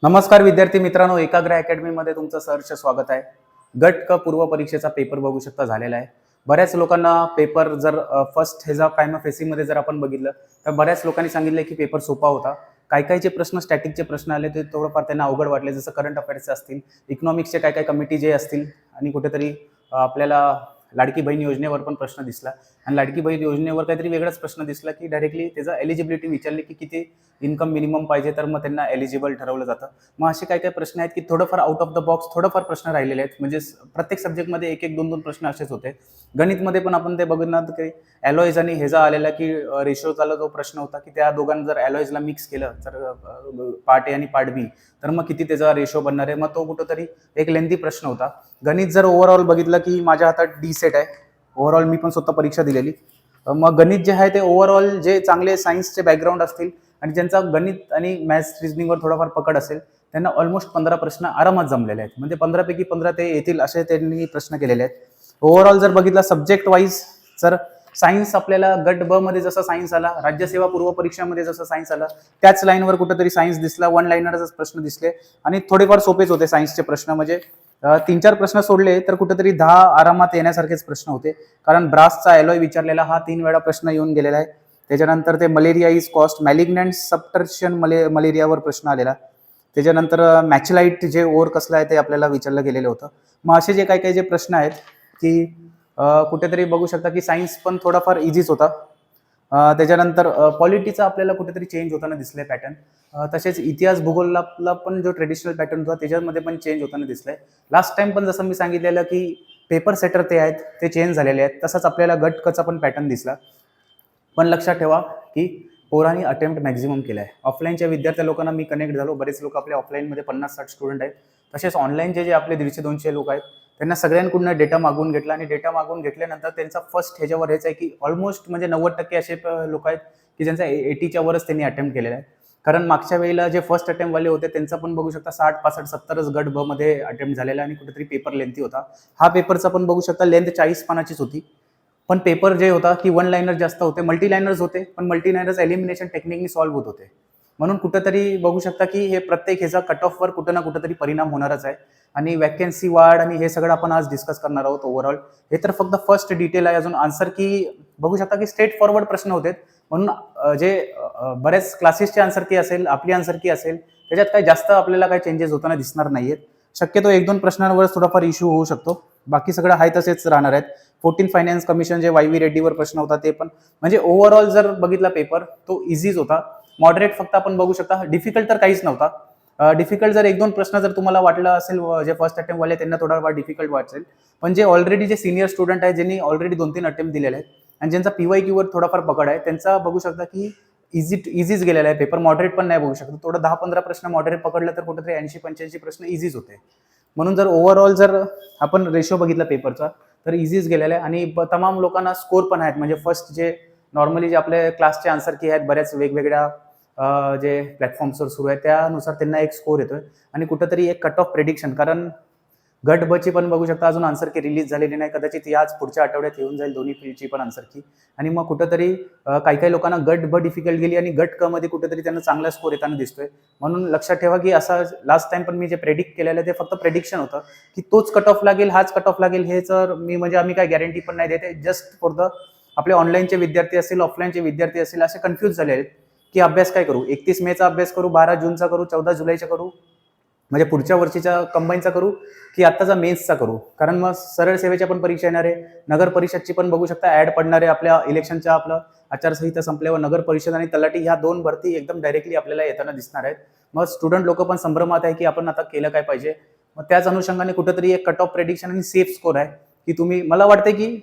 नमस्कार विद्यार्थी मित्रांनो, एकाग्र अकॅडमीमध्ये तुमचं सहर्ष स्वागत आहे. गट क पूर्व परीक्षेचा पेपर बघू शकता झालेला आहे. बऱ्याच लोकांना पेपर जर फर्स्ट ह्याचा प्रायमा फेसीमध्ये जर आपण बघितलं तर बऱ्याच लोकांनी सांगितलं की पेपर सोपा होता. काही जे प्रश्न स्टॅटिकचे प्रश्न आले ते थोडंफार त्यांना अवघड वाटले, जसं करंट अफेअर्सचे असतील, इकॉनॉमिक्सचे काही कमिटी जे असतील आणि कुठेतरी आपल्याला लाडकी बहीण योजनेवर पण प्रश्न दिसला आणि लाडकी बहीण योजनेवर काहीतरी वेगळाच प्रश्न दिसला की डायरेक्टली त्याचा एलिजिबिलिटी विचारली की किती इन्कम मिनिमम पाहिजे तर मग त्यांना एलिजिबल ठरवलं जातं. मग असे काही प्रश्न आहेत की थोडंफार आउट ऑफ द बॉक्स थोडंफार प्रश्न राहिलेले आहेत. म्हणजे प्रत्येक सब्जेक्टमध्ये एक दोन प्रश्न असेच होते. गणितमध्ये पण आपण ते बघणार की ॲलॉईज आणि ह्याचा आलेला की रेशोचा जो प्रश्न होता की त्या दोघांना जर ॲलॉईजला मिक्स केलं तर पार्ट ए आणि पार्ट बी तर मग किती त्याचा रेशो बनणार आहे. मग तो कुठंतरी एक लेंथी प्रश्न होता. गणित जर ओव्हरऑल बघितलं की माझ्या हातात डी सेट आहे. ओव्हरऑल मी पण स्वतः परीक्षा दिलेली. मग गणित जे आहे ते ओव्हरऑल जे चांगले सायन्सचे बॅकग्राऊंड असतील आणि ज्यांचा गणित आणि मॅथ्स रिजनिंगवर थोडाफार पकड असेल त्यांना ऑलमोस्ट 15 प्रश्न आरामात जमलेले आहेत. म्हणजे 15 पैकी 15 ते येतील असे त्यांनी प्रश्न केलेले आहेत. ओव्हरऑल जर बघितलं सब्जेक्ट वाईज तर सायन्स आपल्याला गट ब मध्ये जसा सायन्स आला, राज्यसेवा पूर्व परीक्षामध्ये जसं सायन्स आला त्याच लाईनवर कुठेतरी सायन्स दिसला. वन लाईनरच प्रश्न दिसले आणि थोडेफार सोपेच होते सायन्सचे प्रश्न. म्हणजे 3-4 प्रश्न सोडले तर कुठेतरी 10 आरामात येण्यासारखेच प्रश्न होते. कारण ब्रासचा ॲलॉय विचारलेला हा 3 वेळा प्रश्न येऊन गेलेला आहे. त्याच्यानंतर ते मलेरिया इज कॉस्ट मॅलिग्नंट सबटर्शन मलेरियावर प्रश्न आलेला. त्याच्यानंतर मॅचलाइट जे ओर कसला आहे ते आपल्याला विचारलं गेलेलं होतं. मग असे जे काही जे प्रश्न आहेत की कुठेतरी बघू शकता की सायन्स पण थोडाफार इझीच होता. त्याच्यानंतर पॉलिटीचा आपल्याला कुठेतरी चेंज होताना दिसलाय पॅटर्न. तसेच इतिहास भूगोलला पण जो ट्रेडिशनल पॅटर्न होता त्याच्यामध्ये पण चेंज होताना दिसलाय. लास्ट टाइम पण जसं मी सांगितलेलं की पेपर सेटर ते आहेत ते चेंज झालेले आहेत, तसंच आपल्याला गट कचा पण पॅटर्न दिसला. पण लक्षात ठेवा की पोरांनी अटेम्प्ट मॅक्झिमम केला आहे. ऑफलाईनच्या विद्यार्थी लोकांना मी कनेक्ट झालो. बरेच लोक आपल्या ऑफलाईनमध्ये 50-60 स्टुडंट आहेत. तसेच ऑनलाईनचे जे आपले 150-200 लोक आहेत त्यांना सगळ्यांकडून डेटा मागवून घेतला आणि डेटा मागवून घेतल्यानंतर त्यांचा फर्स्ट ह्याच्यावर हेच आहे की ऑलमोस्ट म्हणजे 90% असे लोक आहेत की ज्यांचा 80च्या वरच त्यांनी अटेम्प्ट केलेला आहे. कारण मागच्या वेळेला जे फर्स्ट अटेम्प्ट वाले होते त्यांचा पण बघू शकता 60-65-70च गट ब मध्ये अटेम्प्ट झालेला आणि कुठेतरी पेपर लेंथी होता. हा पेपरचा पण बघू शकता लेंथ 40 पानाचीच होती. पण पेपर जे होता की वन लाईनर जास्त होते, मल्टी लाईनर्स होते, पण मल्टी लाईनर्स एलिमिनेशन टेक्निकनी सॉल्व्ह होत होते. म्हणून कुठेतरी बघू शकता की हे प्रत्येक ह्याचा कट ऑफवर कुठं ना कुठेतरी परिणाम होणारच आहे. आणि वॅकन्सी वाढ आणि हे सगळं आपण आज डिस्कस करणार आहोत. ओव्हरऑल हे तर फक्त फर्स्ट डिटेल आहे. अजून आन्सर की बघू शकता की स्ट्रेट फॉरवर्ड प्रश्न होते. म्हणून जे बरेच क्लासेसचे आन्सर की असेल, आपली आन्सर की असेल, त्याच्यात काही जास्त आपल्याला काही चेंजेस होताना दिसणार नाहीयेत. शक्यतो 1-2 प्रश्नांवर थोडाफार इश्यू होऊ शकतो. बाकी सगळं आहे तसेच राहणार आहेत. 14 फायनान्स कमिशन जे वाय व्ही रेड्डीवर प्रश्न होता ते पण म्हणजे ओव्हरऑल जर बघितला पेपर तो इझीच होता. मॉडरेट फक्त आपण बघू शकता. डिफिकल्ट तर काहीच नव्हता. डिफिकल्ट जर 1-2 प्रश्न जर तुम्हाला वाटलं असेल जे फर्स्ट अटेम्प्ट वाले त्यांना थोडाफार डिफिकल्ट वाटेल. पण जे ऑलरेडी जे सिनियर स्टुडंट आहेत ज्यांनी ऑलरेडी 2-3 अटेम्प्ट दिलेले आहेत आणि ज्यांचा PYQ वर थोडाफार पकड आहे त्यांचा बघू शकता की इझीच गेलेला आहे पेपर. मॉडरेट पण नाही बघू शकता. थोडं 10-15 प्रश्न मॉडरेट पकडलं तर कुठेतरी 80-85 प्रश्न इझीच होते. म्हणून जर ओव्हरऑल जर आपण रेशो बघितला पेपरचा तर इझीच गेलेला आहे आणि तमाम लोकांना स्कोर पण आहेत. म्हणजे फर्स्ट जे नॉर्मली जे आपले क्लासचे आन्सर की आहेत बऱ्याच वेगवेगळ्या जे प्लॅटफॉर्म्सवर सुरू आहे त्यानुसार त्यांना एक स्कोर येतोय आणि कुठेतरी एक कट ऑफ प्रेडिक्शन. कारण गट ब ची पण बघू शकता अजून आन्सर की रिलीज झालेली नाही. कदाचित याच पुढच्या आठवड्यात येऊन जाईल दोन्ही फील्डची पण आन्सर की. आणि मग कुठेतरी काही लोकांना गट ब डिफिकल्ट गेली आणि गट क मध्ये कुठेतरी त्यांना चांगला स्कोर येताना दिसतोय. म्हणून लक्षात ठेवा की असं लास्ट टाइम पण मी जे प्रेडिक्ट केलेलं ते फक्त प्रेडिक्शन होतं की तोच कट ऑफ लागेल, हाच कट ऑफ लागेल. हे तर मी म्हणजे आम्ही काही गॅरंटी पण नाही देते. जस्ट फॉर द आपले ऑनलाईनचे विद्यार्थी असतील, ऑफलाईनचे विद्यार्थी असतील असे कन्फ्युज झाले आहेत की अभ्यास काय करू. 31 मेचा अभ्यास करू, 12 जूनचा करू, 14 जुलैचा करू, म्हणजे पुढच्या वर्षीच्या कंबाईनचा करू की आत्ताचा मेन्सचा करू. कारण मग सरळ सेवेच्या पण परीक्षा येणार आहे. नगर परिषदची पण बघू शकता ऍड पडणार आहे. आपल्या इलेक्शनच्या आपलं आचारसंहिता संपल्यावर नगर परिषद आणि तलाठी ह्या 2 भरती एकदम डायरेक्टली आपल्याला येताना दिसणार आहेत. मग स्टुडंट लोक पण संभ्रमात आहे की आपण आता केलं काय पाहिजे. मग त्याच अनुषंगाने कुठेतरी एक कट ऑफ प्रेडिक्शन आणि सेफ स्कोर आहे की तुम्ही मला वाटतं की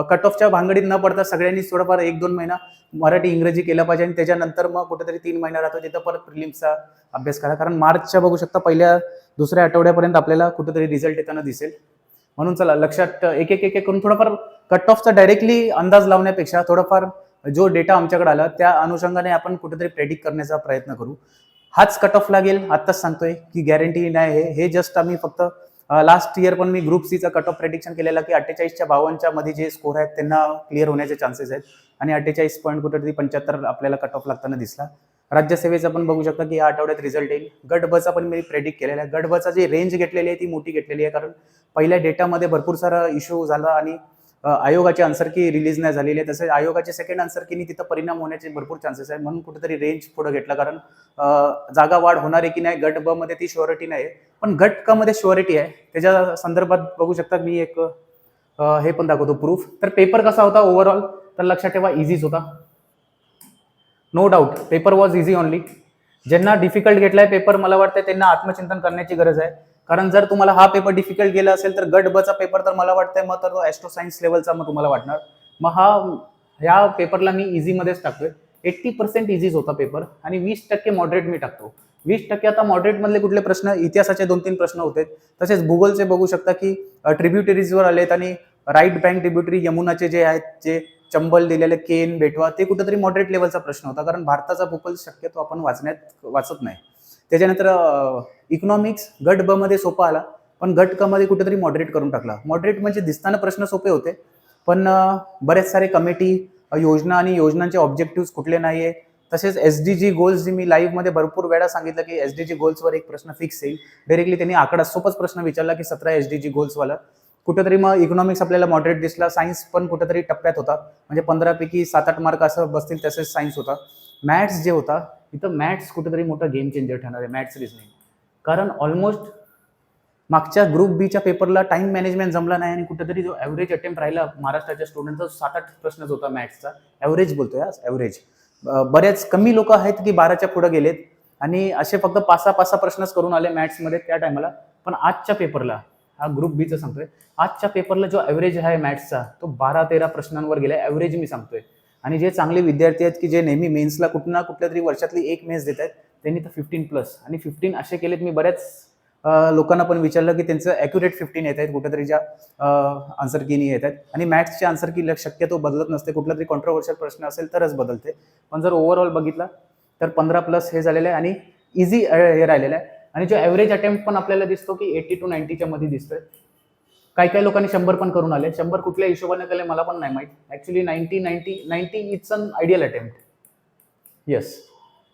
कट ऑफच्या भांगडीत न पडता सगळ्यांनी थोडंफार 1-2 महिना मराठी इंग्रजी केलं पाहिजे आणि त्याच्यानंतर मग कुठेतरी 3 महिना राहतो तिथं परत प्रिलिम्सचा अभ्यास करा. कारण मार्चच्या बघू शकता पहिल्या दुसऱ्या आठवड्यापर्यंत आपल्याला कुठेतरी रिझल्ट येताना दिसेल. म्हणून चला लक्षात एक करून थोडंफार कट ऑफचा डायरेक्टली अंदाज लावण्यापेक्षा थोडाफार जो डेटा आमच्याकडे आला त्या अनुषंगाने आपण कुठेतरी प्रेडिक्ट करण्याचा प्रयत्न करू. हाच कट ऑफ लागेल आत्ताच सांगतोय की गॅरंटी नाही. हे जस्ट आम्ही फक्त लास्ट इयर पण मी ग्रुप सीचा कट ऑफ प्रेडिक्शन केलेला की 48च्या 52च्या मध्ये जे स्कोर आहेत त्यांना क्लिअर होण्याचे चान्सेस आहेत आणि 48 पॉईंट कुठेतरी 75 आपल्याला कट ऑफ लागताना दिसला. राज्यसेवेचा पण बघू शकता की या आठवड्यात रिझल्ट येईल. गट ब चा पण मी प्रेडिक्ट केलेला आहे. गट ब चा जी रेंज घेतलेली आहे ती मोठी घेतलेली आहे, कारण पहिल्या डेटामध्ये भरपूर सारा इश्यू झाला आणि आयोगाची आन्सर की रिलीज नाही झालेली आहे. तसेच आयोगाची सेकंड आन्सर कीनी तिथं परिणाम होण्याचे भरपूर चान्सेस आहे, म्हणून कुठेतरी रेंज पुढे घेतला, कारण जागा वाढ होणार आहे की नाही गट ब मध्ये ती शुअरिटी नाही आहे, पण गट क मध्ये शुअरिटी आहे. त्याच्या संदर्भात बघू शकता मी एक हे पण दाखवतो प्रूफ. तर पेपर कसा होता ओव्हरऑल, तर लक्षात ठेवा इझीच होता. No doubt paper was easy only. ज्यांना डिफिकल्ट घेतलाय पेपर मला वाटतं त्यांना आत्मचिंतन करण्याची गरज आहे, कारण जर तुम्हाला हा पेपर डिफिकल्ट गेला असेल तर गट ब चा पेपर तर मला वाटतंय मग तर ॲस्ट्रो सायन्स लेवलचा मग तुम्हाला वाटणार. मग ह्या पेपरला मी इझी मध्येच टाकतोय. 80% इझीच होता पेपर आणि 20% मॉडरेट मी टाकतो. 20% आता मॉडरेट मधले कुठले प्रश्न, इतिहासाचे 2-3 प्रश्न होते, तसेच भूगोलचे बघू शकता की ट्रिब्युटरीजवर आलेत आणि राईट बँक ट्रिब्युटरी यमुनाचे जे आहेत, जे चंबल दिलेले केन बेटवा, ते कुठेतरी मॉडरेट लेवलचा प्रश्न होता, कारण भारताचा भूगोल शक्यतो आपण वाचत नाही. त्याच्यानंतर इकॉनॉमिक्स गट ब मध्ये सोपा आला, पण गट क मध्ये कुठेतरी मॉडरेट करून टाकला. मॉडरेट म्हणजे दिसताना प्रश्न सोपे होते, पण बरेच सारे कमिटी, योजना आणि योजनांचे ऑब्जेक्टिव्ह कुठले नाहीये. तसेच एसडीजी गोल्स जी मी लाईव्ह मध्ये भरपूर वेळा सांगितलं की एसडीजी गोल्सवर एक प्रश्न फिक्स येईल. डायरेक्टली त्यांनी आकडा सोपच प्रश्न विचारला की 17 एसडीजी गोल्सवाला. कुठेतरी मग इकॉनॉमिक्स आपल्याला मॉडरेट दिसला. सायन्स पण कुठेतरी टप्प्यात होता, म्हणजे 15 पैकी 7-8 मार्क असं बसतील, तसेच सायन्स होता. मॅथ्स जे होता इथं मॅथ्स कुठेतरी मोठा गेम चेंजर ठरणार आहे, मॅथ्स रिझनिंग, कारण ऑलमोस्ट मागच्या ग्रुप बीच्या पेपरला टाइम मॅनेजमेंट जमला नाही आणि कुठेतरी जो ॲव्हरेज अटेम्प्ट राहिला महाराष्ट्राच्या स्टुडंटचा 7-8 प्रश्नच होता मॅथ्सचा. ॲव्हरेज बोलतोय ॲव्हरेज. बरेच कमी लोक आहेत की 12च्या पुढे गेलेत आणि असे फक्त 5-6 प्रश्नच करून आले मॅथ्समध्ये त्या टायमाला. पण आजच्या पेपरला, हा ग्रुप बीचं सांगतोय, आजच्या पेपरला जो ॲव्हरेज आहे मॅथ्सचा तो 12-13 प्रश्नांवर गेलाय, ॲव्हरेज मी सांगतोय. आणि जे चांगले विद्यार्थी आहेत की जे नेहमी मेन्सला कुठल्या तरी वर्षातली एक मेन्स देत आहेत, त्यांनी तर 15+ आणि 15 असे केलेत. मी बऱ्याच लोकांना पण विचारलं की त्यांचं ॲक्युरेट 15 येत आहेत, कुठेतरी ज्या आन्सर कीनी येत आहेत. आणि मॅथ्सचे आन्सर की शक्यतो बदलत नसते, कुठला तरी कॉन्ट्रोवर्शियल प्रश्न असेल तरच बदलते, पण जर ओव्हरऑल बघितला तर 15+ हे झालेलं आहे आणि इझी हे राहिलेलं आहे. आणि जो ॲव्हरेज अटेम्प्ट पण आपल्याला दिसतो की 80 to 90च्या मध्ये दिसतोय. काही लोकांनी 100 पण करून आले. 100 कुठल्या हिशोबाने केले मला पण नाही माहित. Actually 90 it's an ideal attempt. Yes,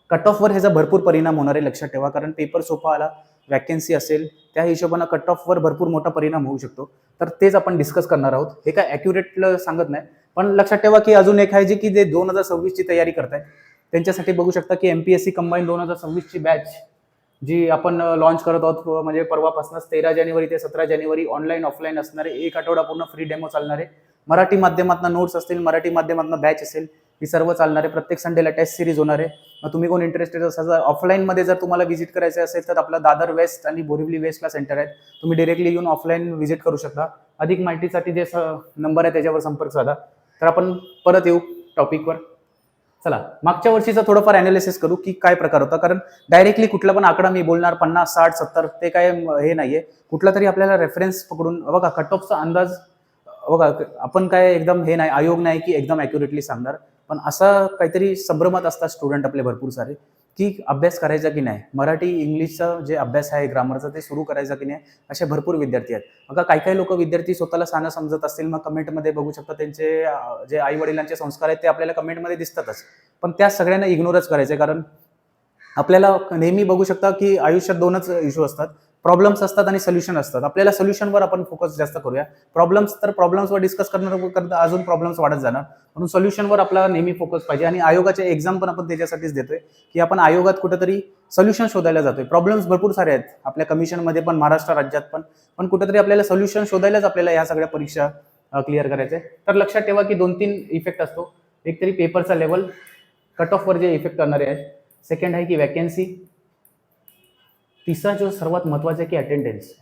cut ऑफवर ह्याचा भरपूर परिणाम होणार आहे, लक्षात ठेवा, कारण पेपर सोपा आला, वॅकन्सी असेल, त्या हिशोबाने कट ऑफवर भरपूर मोठा परिणाम होऊ शकतो. तर तेच आपण डिस्कस करणार आहोत. हे काय ॲक्युरेट सांगत नाही, पण लक्षात ठेवा की अजून एक आहे जे की जे 2026 ची तयारी करतायत त्यांच्यासाठी बघू शकता की एमपीएससी कंबाईन 2026 ची बॅच जी आपण लॉन्च करत आहोत, म्हणजे परवापासूनच 13 जानेवारी ते 17 जानेवारी ऑनलाईन ऑफलाईन असणारे, एक आठवडा पूर्ण फ्री डेमो चालणार आहे. मराठी माध्यमातून नोट्स असतील, मराठी माध्यमातून बॅच असेल, ही सर्व चालणार आहे. प्रत्येक संडेला टेस्ट सिरीज होणार आहे. मग तुम्ही कोण इंटरेस्टेड असाल, ऑफलाईनमध्ये जर तुम्हाला व्हिजिट करायचे असेल तर आपला दादर वेस्ट आणि बोरिवली वेस्टला सेंटर आहेत, तुम्ही डायरेक्टली येऊन ऑफलाईन व्हिजिट करू शकता. अधिक माहितीसाठी जे नंबर आहे त्याच्यावर संपर्क साधा. तर आपण परत येऊ टॉपिकवर. चला, मागच्या वर्षीचं थोडंफार अनालिसिस करू की काय प्रकार होता, कारण डायरेक्टली कुठला पण आकडा मी बोलणार 50, 60, 70 ते काय हे नाहीये. कुठला तरी आपल्याला रेफरन्स पकडून बघा, कट ऑफचा अंदाज बघा, आपण काय एकदम हे नाही, आयोग नाही की एकदम ॲक्युरेटली सांगणार, पण असं काहीतरी संभ्रमात असतात स्टुडंट आपले भरपूर सारे की अभ्यास करायचा की नाही, मराठी इंग्लिशचा जे अभ्यास आहे ग्रामरचा ते सुरू करायचा की नाही, असे भरपूर विद्यार्थी आहेत. बघा, काही लोक विद्यार्थी स्वतःला सानं समजत असतील, मग कमेंटमध्ये बघू शकता त्यांचे जे आई वडिलांचे संस्कार आहेत ते आपल्याला कमेंटमध्ये दिसतातच, पण त्या सगळ्यांना इग्नोरच करायचे, कारण आपल्याला नेहमी बघू शकता की आयुष्यात 2च इश्यू असतात, प्रॉब्लेम्स असतात आणि सोल्युशन असतात. आपल्याला सोल्युशनवर आपण फोकस जास्त करूया. प्रॉब्लेम्सवर डिस्कस करता अजून प्रॉब्लेम्स वाढत जाणार, म्हणून सोल्युशनवर आपला नेहमी फोकस पाहिजे. आणि आयोगाचे एक्झाम पण आपण त्याच्यासाठीच देतोय की आपण आयोगात कुठेतरी सोल्युशन शोधायला जातोय. प्रॉब्लेम्स भरपूर सारे आहेत आपल्या कमिशनमध्ये पण, महाराष्ट्र राज्यात पण कुठेतरी आपल्याला सोल्युशन शोधायलाच आपल्याला ह्या सगळ्या परीक्षा क्लिअर करायचे. तर लक्षात ठेवा की 2-3 इफेक्ट असतो. एक तरी पेपरचा लेवल, कट ऑफवर जे इफेक्ट करणारे आहेत. सेकंड आहे की वॅकन्सी. तिसरा जो सर्वात महत्वाचा आहे की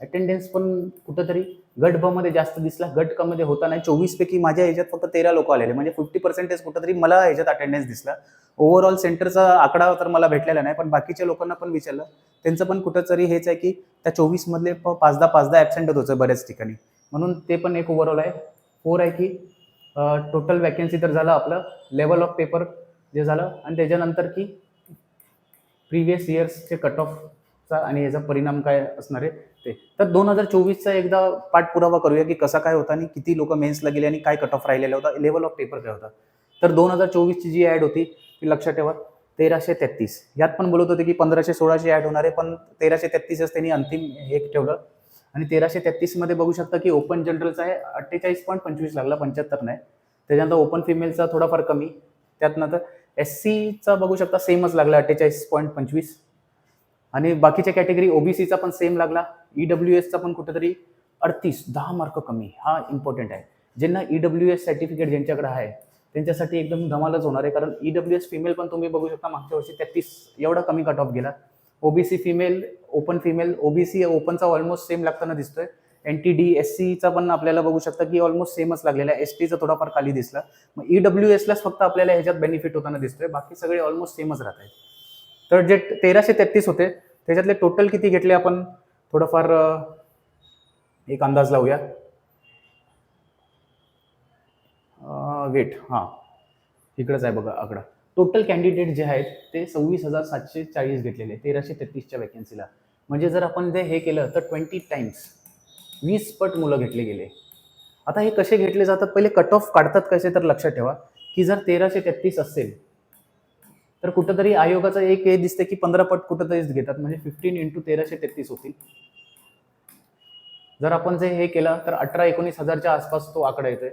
अटेंडन्स पण कुठेतरी गट ब मध्ये जास्त दिसला, गट क मध्ये होता नाही. 24 पैकी माझ्या ह्याच्यात फक्त 13 लोक आलेले, म्हणजे 50% कुठेतरी मला ह्याच्यात अटेंडन्स दिसला. ओव्हरऑल सेंटरचा आकडा तर मला भेटलेला नाही, पण बाकीच्या लोकांना पण विचारलं, त्यांचं पण कुठेतरी हेच आहे की त्या 24 मधले 5-10 ऍबसेंट होतं बऱ्याच ठिकाणी, म्हणून ते पण एक ओव्हरऑल आहे. 4 आहे की टोटल वॅकन्सी तर झालं आपलं, लेवल ऑफ पेपर जे झालं, आणि त्याच्यानंतर की प्रिव्हियस इयर्सचे कट ऑफचा आणि याचा परिणाम काय असणार आहे ते. तर 2024चा एकदा पाठपुरावा करूया की कसा काय होता आणि किती लोक मेन्सला गेले आणि काय कट ऑफ राहिलेला होता, लेवल ऑफ पेपर काय होता. तर 2024ची जी ॲड होती ती लक्षात ठेवा. 1333. यात पण बोलत होते की 1500-1600 ॲड होणार आहे, पण 1333च त्यांनी अंतिम हे ठेवलं. आणि 1333 मध्ये बघू शकता की ओपन जनरलचा आहे 48.25 लागला, 75 नाही. त्याच्यानंतर ओपन फिमेलचा थोडाफार कमी. त्यातनंतर SCचा बघू शकता सेमच लागला 48.25. आणि बाकीच्या कॅटेगरी ओबीसीचा पण सेम लागला. EWSचा पण कुठेतरी 38, 10 मार्क कमी. हा इम्पॉर्टंट आहे. ज्यांना EWS सर्टिफिकेट ज्यांच्याकडे आहे त्यांच्यासाठी एकदम धमालच होणार आहे, कारण EWS फिमेल पण तुम्ही बघू शकता मागच्या वर्षी 33 एवढा कमी कट ऑफ गेला. OBC female, open female, OBC ओपनचा ऑलमोस्ट सेम लागताना दिसतोय. NTD SCचा पण आपल्याला बघू शकता की ऑलमोस्ट सेमच लागलेला आहे. STचा थोडाफार खाली दिसला. मग EWSलाच फक्त आपल्याला ह्याच्यात बेनिफिट होताना दिसतोय, बाकी सगळे ऑलमोस्ट सेमच राहत आहेत. तर जे 1333 होते त्याच्यातले टोटल किती घेतले आपण थोडंफार एक अंदाज लावूया. वेट, हां इकडंच आहे बघा आकडा. टोटल कॅन्डिडेट जे आहेत ते 26,740 घेतलेले 1333च्या वॅकन्सीला. म्हणजे जर आपण ते हे केलं तर 20 टाइम्स 20 पट मुलं घेतले गेले. आता हे कसे घेतले जातात, पहिले कट ऑफ काढतात कसे, तर लक्षात ठेवा की जर 1333 असेल तर कुठंतरी आयोगाचं एक हे दिसते की 15 पट कुठंतरीच घेतात, म्हणजे 15 × 1333 होतील. जर आपण जे हे केलं तर 18-19 हजारच्या आसपास तो आकडा येतोय.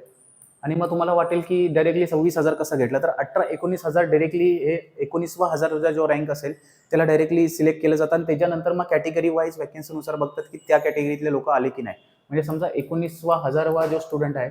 आणि मग तुम्हाला वाटेल की डायरेक्टली 26,000 कसा घेतला, तर 18-19 हजार डायरेक्टली हे 19वा हजारचा जो रँक असेल त्याला डायरेक्टली सिलेक्ट केलं जातं. आणि त्याच्यानंतर मग कॅटेगरी वाईज वॅकन्सीनुसार बघतात की त्या कॅटेगरीतले लोक आले की नाही. म्हणजे समजा 19वा हजारवा जो स्टुडंट आहे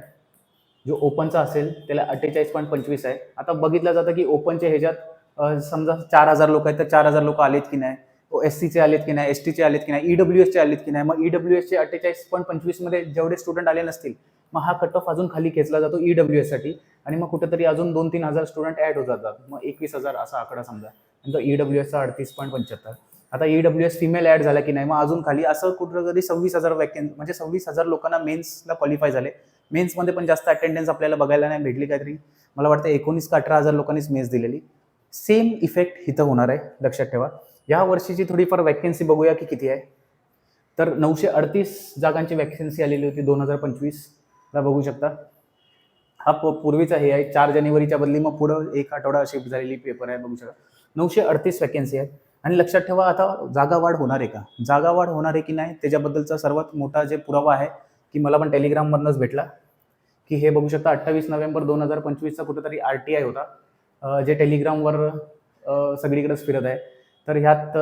जो ओपनचा असेल त्याला 48.25 आहे. आता बघितलं जातं की ओपनच्या ह्याच्यात समजा 4,000 लोक आहेत तर 4,000 लोक आलेत की नाही, SCचे आलेत की नाही, STचे आलेत की नाही, EWSचे आलेत की नाही. मग EWSचे 48.25 मध्ये जेवढे स्टुडंट आले नसतील मग हा कट ऑफ अजून खाली खेचला जातो EWS साठी. आणि मग कुठेतरी अजून 2-3 हजार स्टुडंट ऍड होत जातात. मग 21,000 असा आकडा समजा. नंतर EWSचा 38.75. आता EWS फिमेल ऍड झाला की नाही, मग अजून खाली असं कुठेतरी 26,000 वॅकन्सी, म्हणजे 26,000 लोकांना मेन्सला क्वालिफाय झाले. मेन्समध्ये पण जास्त अटेंडन्स आपल्याला बघायला नाही भेटली, काहीतरी मला वाटतं 19 का 18,000 लोकांनीच मेन्स दिलेली. सेम इफेक्ट इथं होणार आहे, लक्षात ठेवा. या वर्षीची थोडीफार वॅकन्सी बघूया की किती आहे. तर 938 जागांची वॅकन्सी आलेली होती 2025ला बघू शकता. हा पूर्वीचा हे आहे 4 जानेवारीच्या बदली मग पुढं एक आठवडा शिफ्ट झालेली पेपर आहे, बघू शकता. 938 वॅकन्सी आहेत. आणि लक्षात ठेवा आता जागा वाढ होणार आहे का, जागा वाढ होणार आहे की नाही त्याच्याबद्दलचा सर्वात मोठा जे पुरावा आहे की मला पण टेलिग्राममधनंच भेटला की हे बघू शकता 28 नोव्हेंबर 2025चा कुठेतरी RTI होता, जे टेलिग्रामवर सगळीकडेच फिरत आहे. तर ह्यात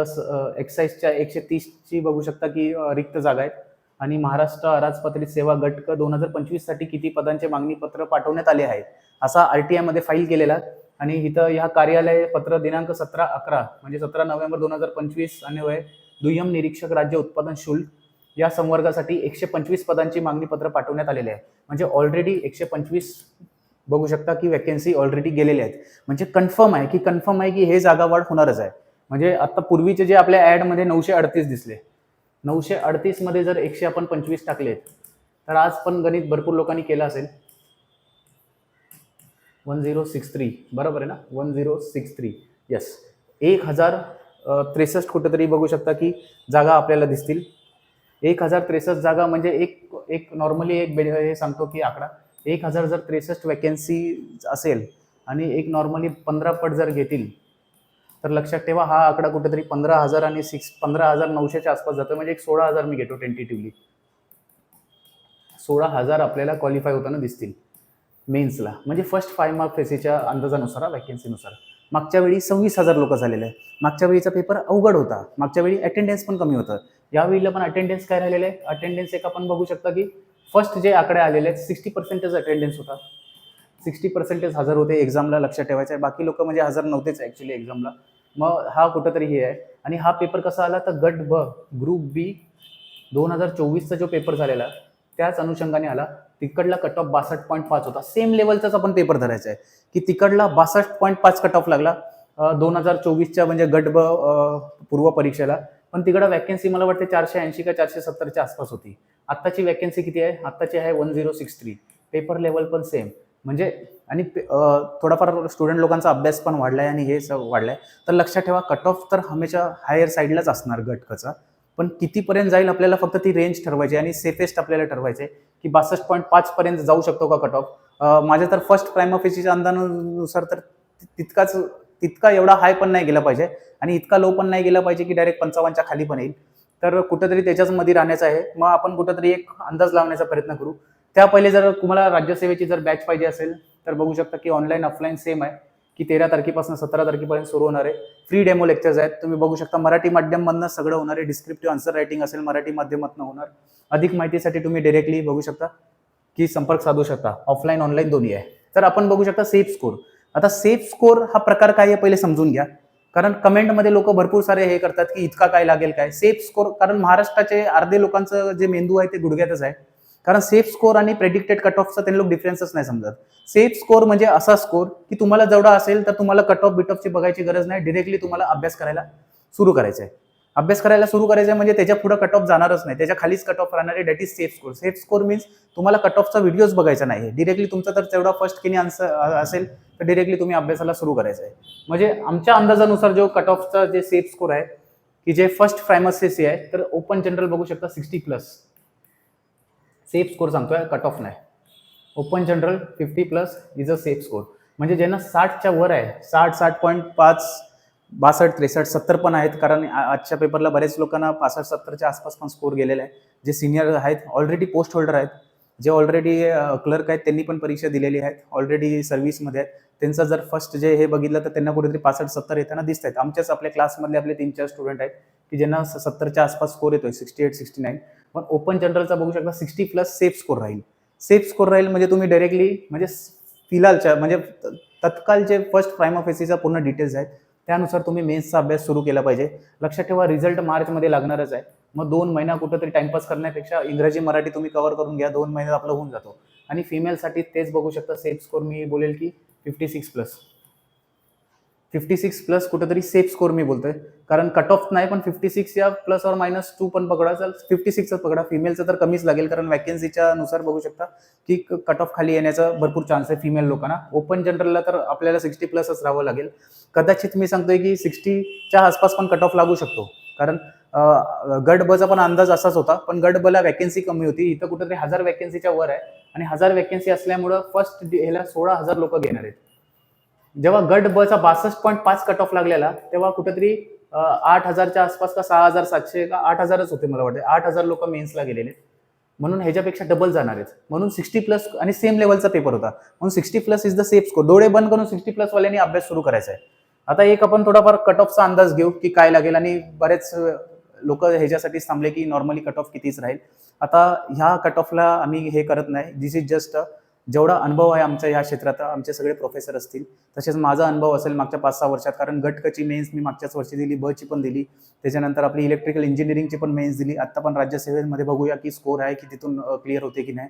एक्साईजच्या 130ची बघू शकता की रिक्त जागा आहेत. आणि महाराष्ट्र अराजपत्रित सेवा गट क 2025 साठी किती पदांचे मागणी पत्र पाठवण्यात आले आहे असा RTI मध्ये फाईल केलेला. आणि इथं ह्या कार्यालय पत्र दिनांक 17/11 म्हणजे 17 नोव्हेंबर 2025 अन्वये दुय्यम निरीक्षक राज्य उत्पादन शुल्क या संवर्गासाठी 125 पदांची मागणी पत्र पाठवण्यात आलेले आहे. म्हणजे ऑलरेडी 125 बघू शकता की वॅकन्सी ऑलरेडी गेलेले आहेत. म्हणजे कन्फर्म आहे की हे जागा वाढ होणारच आहे. म्हणजे आता पूर्वीचे जे आपल्या ऍडमध्ये 938 दिसले, 938 मध्ये जर 125 टाकलेत तर आज पण गणित भरपूर लोकांनी केलं असेल. 1063 बरोबर आहे ना, 1063 यस. 1063 कुठेतरी बघू शकता की जागा आपल्याला दिसतील. 1063 जागा म्हणजे एक नॉर्मली एक हे सांगतो की आकडा 1063 वॅकन्सी असेल आणि एक नॉर्मली 15 पट जर घेतील तर लक्षात ठेवा हा आकडा कुठेतरी 15,000 आणि 15,900च्या आसपास जातो. म्हणजे एक 16,000 मी घेतो टेंटेटिव्हली. 16,000 आपल्याला क्वालिफाय होताना दिसतील मेन्सला, म्हणजे फर्स्ट 5 मार्क फेसीच्या अंदाजानुसार वॅकन्सीनुसार. मागच्या वेळी 26,000 लोक झालेले आहे. मागच्या वेळीचा पेपर अवघड होता, मागच्या वेळी अटेंडन्स पण कमी होतं. यावेळीला पण अटेंडन्स काय राहिलेलं आहे, अटेंडन्स एक आपण बघू शकता की फर्स्ट जे आकडे आलेले आहेत 60% अटेंडन्स होता. 60% हजर होते एक्झामला, लक्षात ठेवायचं आहे. बाकी लोक म्हणजे हजर नव्हतेच ऍक्च्युली एक्झामला. मग हा कुठंतरी हे आहे. आणि हा पेपर कसा आला तर गट ब ग्रुप बी 2024चा जो पेपर झालेला त्याच अनुषंगाने आला. तिकडला कट ऑफ 62.5 होता. सेम लेवलचाच आपण पेपर धरायचा आहे की तिकडला 62.5 कट ऑफ लागला 2024च्या म्हणजे गट ब पूर्व परीक्षेला. पण तिकडं वॅकन्सी मला वाटते 480 का 470च्या आसपास होती. आत्ताची वॅकन्सी किती आहे, आत्ताची आहे 1063. पेपर लेवल पण सेम. म्हणजे आणि थोडाफार स्टुडंट लोकांचा अभ्यास पण वाढलाय आणि हे वाढलाय. तर लक्षात ठेवा कट ऑफ तर हमेशा हायर साईडलाच असणार गटकचा. पण कितीपर्यंत जाईल आपल्याला फक्त ती रेंज ठरवायची आणि सेफेस्ट आपल्याला ठरवायचे की 62.5 पर्यंत जाऊ शकतो का कट ऑफ. माझ्या तर फर्स्ट प्राइम ऑफिसच्या अंदाजानुसार तर तितकाच तितका एवढा हाय पण नाही गेला पाहिजे आणि इतका लो पण नाही गेला पाहिजे की डायरेक्ट 55च्या खाली पण येईल. तर कुठेतरी त्याच्याच मध्ये राहण्याचं आहे. मग आपण कुठेतरी एक अंदाज लावण्याचा प्रयत्न करू. त्या पहिले जर तुम्हाला राज्यसेवेची जर बॅच पाहिजे असेल तर बघू शकता की ऑनलाईन ऑफलाईन सेम आहे की 13 तारखेपासून 17 तारखेपर्यंत सुरू होणार आहे. फ्री डेमो लेक्चर्स आहेत. तुम्ही बघू शकता मराठी माध्यममधनं सगळं होणार आहे. डिस्क्रिप्टिव्ह आन्सर रायटिंग असेल मराठी माध्यमातून होणार. अधिक माहितीसाठी तुम्ही डायरेक्टली बघू शकता की संपर्क साधू शकता. ऑफलाईन ऑनलाईन दोन्ही आहे. तर आपण बघू शकता सेफ स्कोर. आता सेफ स्कोर हा प्रकार काय आहे पहिले समजून घ्या. कारण कमेंटमध्ये लोक भरपूर सारे हे करतात की इतका काय लागेल काय सेफ स्कोर. कारण महाराष्ट्राचे अर्धे लोकांचं जे मेंदू आहे ते गुडघ्यातच आहे. कारण सेफ स्कोर आणि प्रेडिक्टेड कट ऑफचा त्यांना लोक डिफरन्सच नाही समजत. सेफ स्कोर म्हणजे असा स्कोर की तुम्हाला जेवढा असेल तर तुम्हाला कट ऑफ बिट ऑफची बघायची गरज नाही. डिरेक्टली तुम्हाला अभ्यास करायला सुरू करायचा आहे. अभ्यास करायला सुरू करायचं म्हणजे त्याच्या पुढे कट ऑफ जाणारच नाही. त्याच्या खालीच कट ऑफ राहणार आहे. That is safe score. Safe score means तुम्हाला कट ऑफचा व्हिडिओज बघायचा नाही. डिरेक्टली तुमचा तर तेवढा फर्स्ट किनी आन्सर असेल तर डिरेक्टली तुम्ही अभ्यासाला सुरू करायचं आहे. म्हणजे आमच्या अंदाजानुसार जो कट ऑफचा जे सेफ स्कोर आहे की जे फर्स्ट प्रायमरी आहे तर ओपन जनरल बघू शकता 60+. सेफ स्कोर सांगतोय कट ऑफ नाही. Open general 50+ is a safe score. म्हणजे ज्यांना 60च्या वर आहे 60, 60.5, 62, 63, 70 पण आहेत. कारण आजच्या पेपरला बरेच लोकांना 65, 70च्या आसपास पण स्कोर गेलेला आहे. जे सिनियर आहेत ऑलरेडी पोस्ट होल्डर आहेत, जे ऑलरेडी क्लर्क आहेत त्यांनी पण परीक्षा दिलेली आहेत, ऑलरेडी सर्व्हिसमध्ये आहेत. त्यांचं जर फर्स्ट जे हे बघितलं तर त्यांना कुठेतरी 65, 70 येताना दिसत आहेत. आमच्याच आपल्या क्लासमधले आपले 3-4 स्टुडंट आहेत की ज्यांना 70च्या आसपास स्कोर येतोय 68, 69. पण ओपन जनरलचा बघू शकता 60+ सेफ स्कोर राहील. सेफ स्कोर राहील म्हणजे तुम्ही डायरेक्टली म्हणजे फिलहालच्या म्हणजे तत्काल जे फर्स्ट प्रायमा फेसीचा पूर्ण डिटेल्स आहेत त्यानुसार तुम्ही मेन्सचा अभ्यास सुरू केला पाहिजे. लक्षात ठेवा रिझल्ट मार्चमध्ये लागणारच आहे. मग 2 महिना कुठेतरी टाइमपास करण्यापेक्षा इंग्रजी मराठी तुम्ही कव्हर करून घ्या. 2 महिन्यात आपलं होऊन जातो. आणि फिमेलसाठी तेच बघू शकता सेफ स्कोर मी बोलेल की 56+. 56+ कुठेतरी सेफ स्कोर मी बोलतोय. कारण कट ऑफ नाही पण 56 या ±2 पण पकडा. 56च पकडा. फिमेलचं तर कमीच लागेल कारण वॅकन्सीच्या नुसार बघू शकता की कट ऑफ खाली येण्याचा भरपूर चान्स आहे फिमेल लोकांना. ओपन जनरलला तर आपल्याला 60+च राहावं लागेल. कदाचित मी सांगतोय की 60च्या आसपास पण कट ऑफ लागू शकतो. कारण गट बचा पण अंदाज असाच होता. पण गट बला वॅकन्सी कमी होती. इथं कुठेतरी 1000 वॅकन्सीच्या वर आहे आणि 1000 वॅकन्सी असल्यामुळं फर्स्ट ह्याला 16,000 लोक घेणार आहेत. जेव्हा गट ब चा 62.5 कट ऑफ लागलेला तेव्हा कुठेतरी 8,000च्या आसपास का 6,700 का 8,000च होते मला वाटते. 8,000 लोक मेन्सला गेलेले. म्हणून ह्याच्यापेक्षा डबल जाणार आहेत. म्हणून 60+ आणि सेम लेवलचा पेपर होता. म्हणून 60+ इज द सेफ स्कोर. डोळे बंद करून 60+ वाल्यांनी अभ्यास सुरू करायचा आहे. आता एक आपण थोडाफार कट ऑफचा अंदाज घेऊ की काय लागेल आणि बरेच लोक ह्याच्यासाठीच थांबले की नॉर्मली कट ऑफ कितीच राहील. आता ह्या कट ऑफला आम्ही हे करत नाही. दिस इज जस्ट जेवढा अनुभव आहे आमच्या या क्षेत्रात आमचे सगळे प्रोफेसर असतील तसेच माझा अनुभव असेल मागच्या 5-6 वर्षात. कारण गटकची मेन्स मी मागच्याच वर्षी दिली, ब ची पण दिली, त्याच्यानंतर आपली इलेक्ट्रिकल इंजिनिअरिंगची पण मेन्स दिली. आता पण राज्यसेवेमध्ये बघूया की स्कोर आहे की तिथून क्लिअर होते की नाही.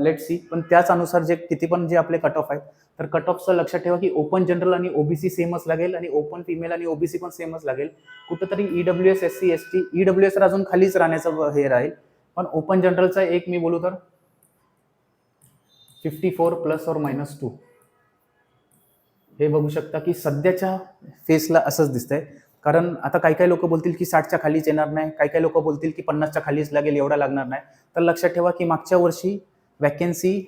Let see. पण त्याच अनुसार जे किती पण जे आपले कट ऑफ आहेत तर कट ऑफचं लक्षात ठेवा की ओपन जनरल आणि ओबीसी सेमच लागेल आणि ओपन फिमेल आणि ओबीसी पण सेमच लागेल. कुठंतरी ईडब्ल्यूएस, SC, ST, ईडब्ल्यूएस तर अजून खालीच राहण्याचं हे राहील. पण ओपन जनरलचा एक मी बोलू तर 54+±2 हे बघू शकता की सध्याच्या फेसला असंच दिसतंय. कारण आता काही लोक बोलतील की 60च्या खालीच येणार नाही, काही लोक बोलतील की 50च्या खालीच लागेल, एवढा लागणार नाही. तर लक्षात ठेवा की मागच्या वर्षी वॅकन्सी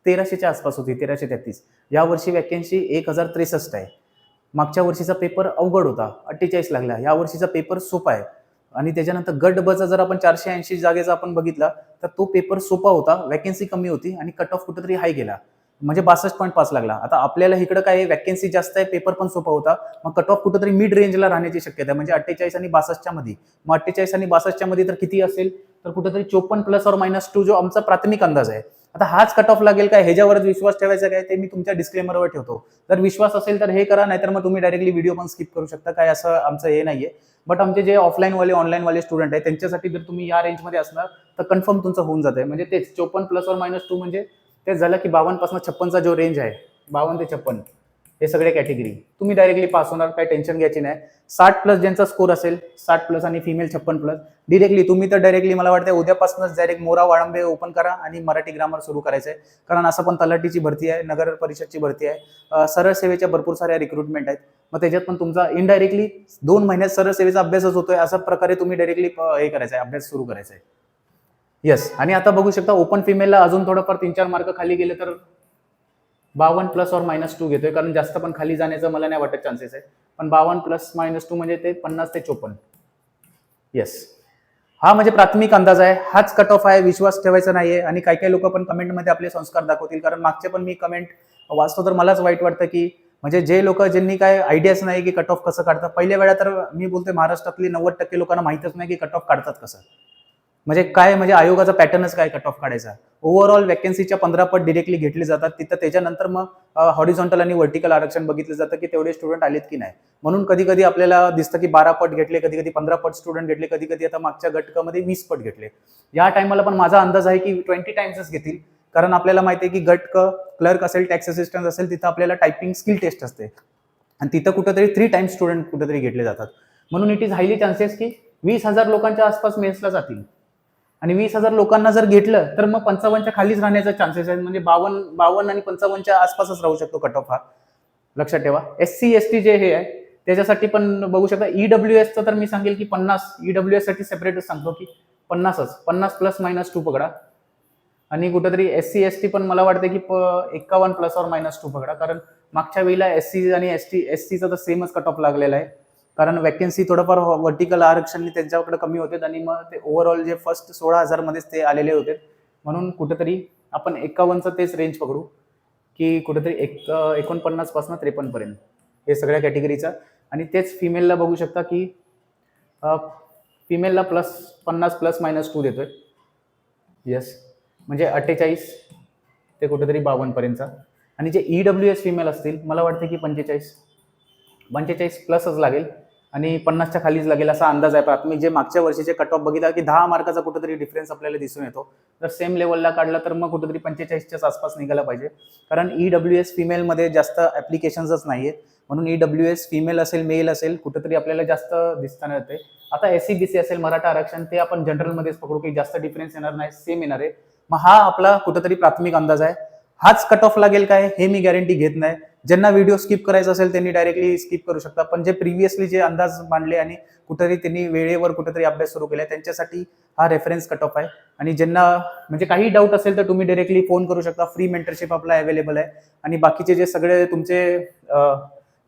1300च्या आसपास होती, 1333. या वर्षी वॅकन्सी 1063 आहे. मागच्या वर्षीचा पेपर अवघड होता, 48 लागला. या वर्षीचा पेपर सोपा आहे. आणि त्याच्यानंतर गट बचा जर आपण 480 जागेचा आपण बघितला तर तो पेपर सोपा होता, वॅकन्सी कमी होती आणि कट ऑफ कुठेतरी हाय गेला. म्हणजे 62.5 लागला. आता आपल्याला इकडे काय वॅकन्सी जास्त आहे, पेपर पण सोपा होता, मग कट ऑफ कुठेतरी मिड रेंजला राहण्याची शक्यता आहे. म्हणजे 48 आणि 62च्या मध्ये. मग 48 आणि 62च्या मध्ये तर किती असेल तर कुठेतरी 54+±2 जो आमचा प्राथमिक अंदाज आहे. आता हाच कट ऑफ लागेल काय ह्याच्यावरच विश्वास ठेवायचा काय ते मी तुमच्या डिस्क्लेमरवर ठेवतो. जर विश्वास असेल तर हे करा, नाहीतर मग तुम्ही डायरेक्टली व्हिडिओ पण स्किप करू शकता. काय असं आमचं हे नाहीये. बट आमचे जे ऑफलाईन वाले ऑनलाईन वाले स्टुडंट आहेत त्यांच्यासाठी जर तुम्ही या रेंजमध्ये असणार तर कन्फर्म तुमचं होऊन जाते. म्हणजे तेच 54+±2 म्हणजे तेच झालं की 52 पासून 56चा जो रेंज आहे 52 ते 56 हे सगळे कॅटेगरी तुम्ही डायरेक्टली पास होणार, काही टेन्शन घ्यायची नाही. 60+ ज्यांचा स्कोर असेल 60+ आणि फिमेल 56+ डिरेक्टली तुम्ही तर डायरेक्टली मला वाटतं उद्यापासूनच डायरेक्ट मोरा वाळंबे ओपन करा आणि मराठी ग्रामर सुरू करायचं आहे. कारण असं पण तलाठीची भरती आहे, नगर परिषदची भरती आहे, सरळ सेवेच्या भरपूर साऱ्या रिक्रुटमेंट आहेत. मग त्याच्यात पण तुमचा इनडायरेक्टली 2 महिन्यात सरळ सेवेचा अभ्यासच होतोय. अशा प्रकारे तुम्ही डायरेक्टली हे करायचं आहे, अभ्यास सुरू करायचा आहे. येस. आणि आता बघू शकता ओपन फिमेलला अजून थोडंफार 3-4 मार्क खाली गेले तर 52 ± 2 घेतोय, कारण जास्त पण खाली जाण्याचं मला नाही वाटत चान्सेस आहे. पण 52 ± 2 म्हणजे ते 50 ते 54. येस. हा म्हणजे प्राथमिक अंदाज आहे, हाच कट ऑफ आहे, विश्वास ठेवायचा नाहीये. आणि काही काही लोक पण कमेंटमध्ये आपले संस्कार दाखवतील, कारण मागचे पण मी कमेंट वाचतो तर मलाच वाईट वाटतं की म्हणजे जे लोक ज्यांनी काय आयडियाच नाही की कट ऑफ कसं काढतात. पहिल्या वेळा तर मी बोलतोय महाराष्ट्रातली 90% लोकांना माहितच नाही की कट ऑफ काढतात कसं. म्हणजे काय, म्हणजे आयोगाचा पॅटर्नच काय कट ऑफ काढायचा. ओव्हरऑल वॅकन्सीच्या 15 पट डिरेक्टली घेतली जातात तिथं, त्याच्यानंतर मग हॉरिझॉन्टल आणि व्हर्टिकल आरक्षण बघितलं जातं की तेवढे स्टुडंट आलेत की नाही. म्हणून कधी कधी आपल्याला दिसतं की 12 पट घेतले, कधी कधी 15 पट स्टुडंट घेतले, कधी कधी आता मागच्या घटकामध्ये 20 पट घेतले. या टायमाला पण माझा अंदाज आहे की 20 टाइम्सच घेतील, कारण आपल्याला माहिती आहे की गट क्लर्क असेल, टॅक्स असिस्टंट असेल, तिथं आपल्याला टायपिंग स्किल टेस्ट असते आणि तिथं कुठेतरी 3 टाइम्स स्टुडंट कुठेतरी घेतले जातात. म्हणून इट इज हायली चान्सेस की 20,000 लोकांच्या आसपास मेन्सला जातील. आणि 20,000 लोकांना जर घेतलं तर मग 55च्या खालीच राहण्याचा चान्सेस आहेत. म्हणजे 52 आणि 55च्या आसपासच राहू शकतो कट ऑफ हा. लक्षात ठेवा. SC ST जे हे आहे त्याच्यासाठी पण बघू शकता. EWSचं तर मी सांगेल की 50, EWS साठी सेपरेटच सांगतो की 50च, 50 ± 2 पकडा. आणि कुठेतरी SC ST पण मला वाटतं की 51 ± 2 पकडा, कारण मागच्या वेळेला SC आणि STचं तर सेमच कट ऑफ लागलेला आहे. कारण वॅकन्सी थोडंफार व्हर्टिकल आरक्षण त्यांच्याकडे कमी होते आणि मग ते ओव्हरऑल जे फर्स्ट 16,000 मध्येच ते आलेले होते. म्हणून कुठेतरी आपण 51चं तेच रेंज पकडू की कुठेतरी 49 पासून 53 पर्यंत हे सगळ्या कॅटेगरीचा. आणि तेच फिमेलला बघू शकता की फिमेलला 50 ± 2 देतोय. येस, म्हणजे 48 ते कुठेतरी 52 पर्यंतचा. आणि जे EWS फिमेल असतील मला वाटतं की 45 प्लसच लागेल आणि 50च्या खालीच लागेल असा अंदाज आहे. प्राथमिक जे मागच्या वर्षीचे कट ऑफ बघितला की 10 मार्काचा कुठेतरी डिफरन्स आपल्याला दिसून येतो. जर सेम लेवलला काढला तर मग कुठेतरी 45च्याच आसपास निघायला पाहिजे, कारण EWS फिमेलमध्ये जास्त ऍप्लिकेशन्सच नाहीयेत. म्हणून EWS फिमेल असेल, मेल असेल, कुठेतरी आपल्याला जास्त दिसताना येते. आता SC BC असेल, मराठा आरक्षण, ते आपण जनरलमध्येच पकडू की जास्त डिफरन्स येणार नाही, सेम येणार आहे. मग हा आपला कुठेतरी प्राथमिक अंदाज आहे. हाच कट ऑफ लागेल काय हे मी गॅरंटी घेत नाही. ज्यांना व्हिडिओ स्किप करायचा असेल त्यांनी डायरेक्टली स्किप करू शकता. पण जे प्रिव्हियसली जे अंदाज मांडले आणि कुठेतरी त्यांनी वेळेवर कुठेतरी अभ्यास सुरू केला त्यांच्यासाठी हा रेफरन्स कट ऑफ आहे. आणि ज्यांना म्हणजे काही डाऊट असेल तर तुम्ही डायरेक्टली फोन करू शकता. फ्री मेंटरशिप आपला अवेलेबल आहे आणि बाकीचे जे सगळे तुमचे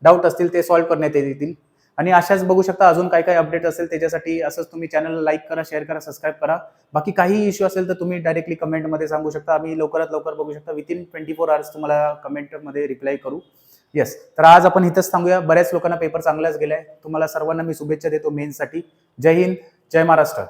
डाऊट असतील ते सॉल्व्ह करण्यात येतील. आणि अशाच बघू शकता अजून काय काय अपडेट असेल त्याच्यासाठी असंच तुम्ही चॅनलला लाईक करा, शेअर करा, सबस्क्राईब करा. बाकी काही इश्यू असेल तर तुम्ही डायरेक्टली कमेंटमध्ये सांगू शकता. आम्ही लवकरात लवकर बघू शकता विथिन 24 आवर्स तुम्हाला कमेंटमध्ये रिप्लाय करू. येस, तर आज आपण इथंच थांबूया. बऱ्याच लोकांना पेपर चांगलाच गेलाय. तुम्हाला सर्वांना मी शुभेच्छा देतो मेन्ससाठी. जय हिंद, जय महाराष्ट्र.